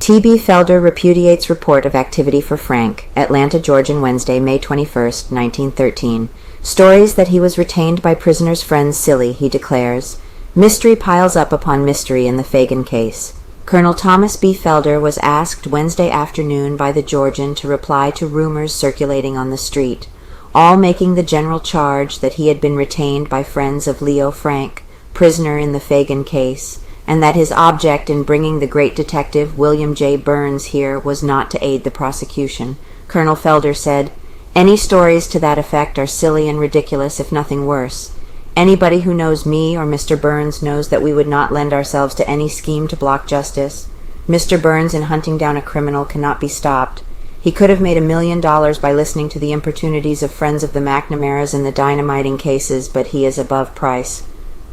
T.B. Felder repudiates report of activity for Frank. Atlanta, Georgian, Wednesday, May 21, 1913. Stories that he was retained by prisoner's friends silly, he declares. Mystery piles up upon mystery in the Phagan case. Colonel Thomas B. Felder was asked Wednesday afternoon by the Georgian to reply to rumors circulating on the street, all making the general charge that he had been retained by friends of Leo Frank, prisoner in the Phagan case, and that his object in bringing the great detective William J. Burns here was not to aid the prosecution. Colonel Felder said, "Any stories to that effect are silly and ridiculous, if nothing worse. Anybody who knows me or Mr. Burns knows that we would not lend ourselves to any scheme to block justice. Mr. Burns, in hunting down a criminal, cannot be stopped. He could have made $1 million by listening to the importunities of friends of the McNamaras in the dynamiting cases, but he is above price,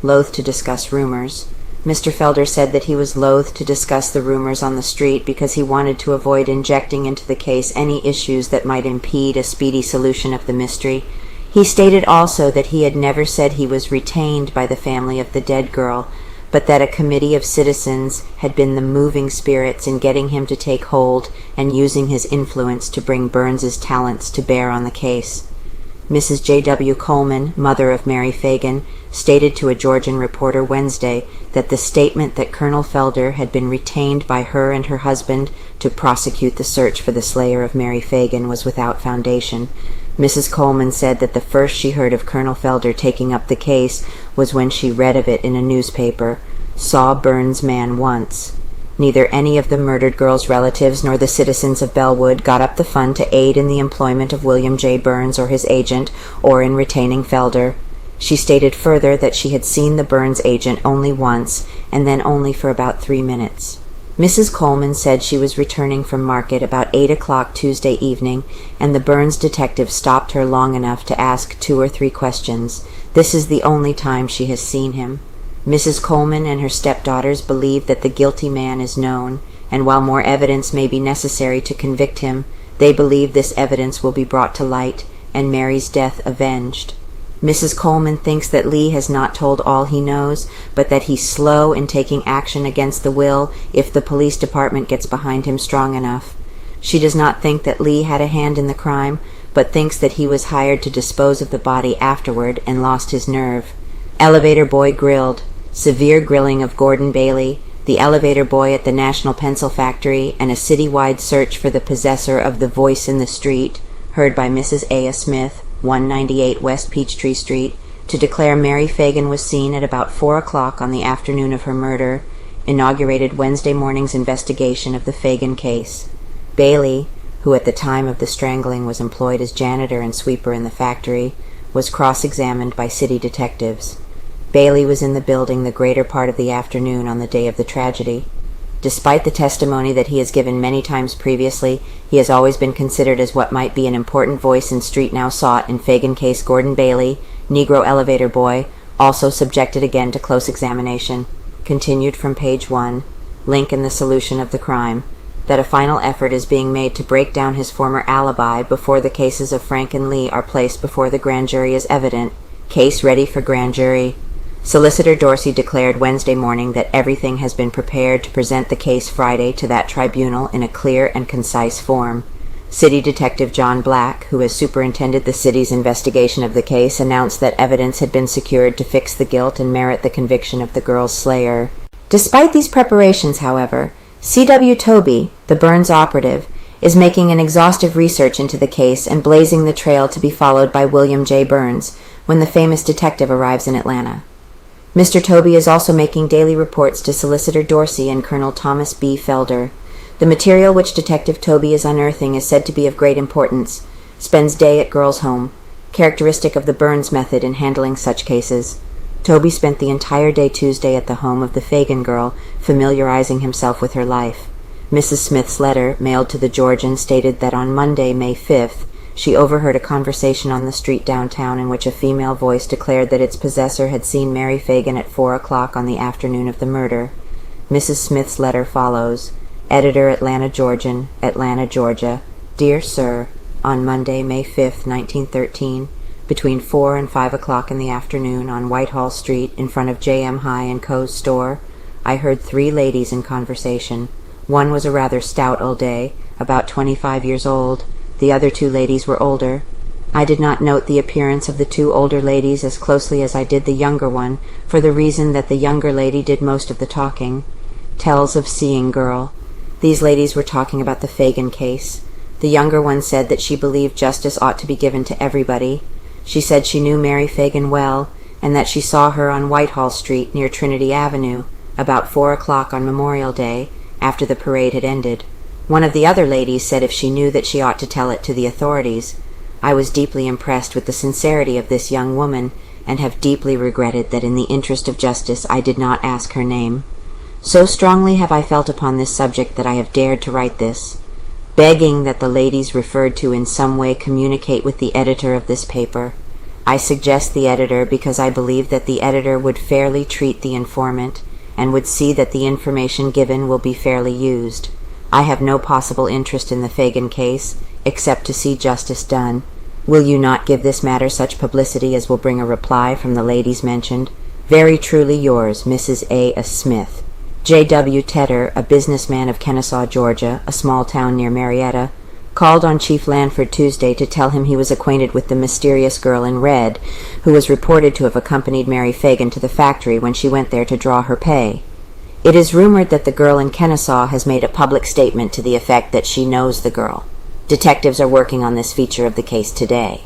loath to discuss rumors." Mr. Felder said that he was loath to discuss the rumors on the street because he wanted to avoid injecting into the case any issues that might impede a speedy solution of the mystery. He stated also that he had never said he was retained by the family of the dead girl, but that a committee of citizens had been the moving spirits in getting him to take hold and using his influence to bring Burns's talents to bear on the case. Mrs. J.W. Coleman, mother of Mary Phagan, stated to a Georgian reporter Wednesday that the statement that Colonel Felder had been retained by her and her husband to prosecute the search for the slayer of Mary Phagan was without foundation. Mrs. Coleman said that the first she heard of Colonel Felder taking up the case was when she read of it in a newspaper, "Saw Burns' man once." Neither any of the murdered girl's relatives nor the citizens of Bellwood got up the fund to aid in the employment of William J. Burns or his agent, or in retaining Felder. She stated further that she had seen the Burns agent only once, and then only for about 3 minutes. Mrs. Coleman said she was returning from market about 8 o'clock Tuesday evening, and the Burns detective stopped her long enough to ask 2 or 3 questions. This is the only time she has seen him. Mrs. Coleman and her stepdaughters believe that the guilty man is known, and while more evidence may be necessary to convict him, they believe this evidence will be brought to light and Mary's death avenged. Mrs. Coleman thinks that Lee has not told all he knows, but that he's slow in taking action against the will if the police department gets behind him strong enough. She does not think that Lee had a hand in the crime, but thinks that he was hired to dispose of the body afterward and lost his nerve. Elevator boy grilled. Severe grilling of Gordon Bailey, the elevator boy at the National Pencil Factory, and a citywide search for the possessor of the voice in the street, heard by Mrs. A. Smith, 198 West Peachtree Street, to declare Mary Phagan was seen at about 4 o'clock on the afternoon of her murder, inaugurated Wednesday morning's investigation of the Phagan case. Bailey, who at the time of the strangling was employed as janitor and sweeper in the factory, was cross-examined by city detectives. Bailey was in the building the greater part of the afternoon on the day of the tragedy. Despite the testimony that he has given many times previously, he has always been considered as what might be an important voice in Street Now Sought in Phagan case. Gordon Bailey, Negro elevator boy, also subjected again to close examination. Continued from page 1, link in the solution of the crime, that a final effort is being made to break down his former alibi before the cases of Frank and Lee are placed before the grand jury is evident. Case ready for grand jury. Solicitor Dorsey declared Wednesday morning that everything has been prepared to present the case Friday to that tribunal in a clear and concise form. City Detective John Black, who has superintended the city's investigation of the case, announced that evidence had been secured to fix the guilt and merit the conviction of the girl's slayer. Despite these preparations, however, C.W. Tobey, the Burns operative, is making an exhaustive research into the case and blazing the trail to be followed by William J. Burns when the famous detective arrives in Atlanta. Mr. Tobey is also making daily reports to Solicitor Dorsey and Colonel Thomas B. Felder. The material which Detective Tobey is unearthing is said to be of great importance. Spends day at girl's home, characteristic of the Burns method in handling such cases. Tobey spent the entire day Tuesday at the home of the Phagan girl, familiarizing himself with her life. Mrs. Smith's letter, mailed to the Georgian, stated that on Monday, May 5th, she overheard a conversation on the street downtown in which a female voice declared that its possessor had seen Mary Phagan at 4 o'clock on the afternoon of the murder. Mrs. Smith's letter follows. Editor, Atlanta Georgian, Atlanta, Georgia. Dear Sir, on Monday, May 5th, 1913, between 4 and 5 o'clock in the afternoon on Whitehall Street in front of J.M. High & Co.'s store, I heard 3 ladies in conversation. One was a rather stout old day, about 25 years old. The other two ladies were older. I did not note the appearance of the two older ladies as closely as I did the younger one, for the reason that the younger lady did most of the talking. Tells of seeing girl. These ladies were talking about the Phagan case. The younger one said that she believed justice ought to be given to everybody. She said she knew Mary Phagan well, and that she saw her on Whitehall Street near Trinity Avenue, about 4 o'clock on Memorial Day, after the parade had ended. One of the other ladies said if she knew that she ought to tell it to the authorities. I was deeply impressed with the sincerity of this young woman, and have deeply regretted that in the interest of justice I did not ask her name. So strongly have I felt upon this subject that I have dared to write this, begging that the ladies referred to in some way communicate with the editor of this paper. I suggest the editor because I believe that the editor would fairly treat the informant, and would see that the information given will be fairly used. I have no possible interest in the Phagan case, except to see justice done. Will you not give this matter such publicity as will bring a reply from the ladies mentioned? Very truly yours, Mrs. A. S. Smith. J. W. Tedder, a businessman of Kennesaw, Georgia, a small town near Marietta, called on Chief Lanford Tuesday to tell him he was acquainted with the mysterious girl in red, who was reported to have accompanied Mary Phagan to the factory when she went there to draw her pay. It is rumored that the girl in Kennesaw has made a public statement to the effect that she knows the girl. Detectives are working on this feature of the case today.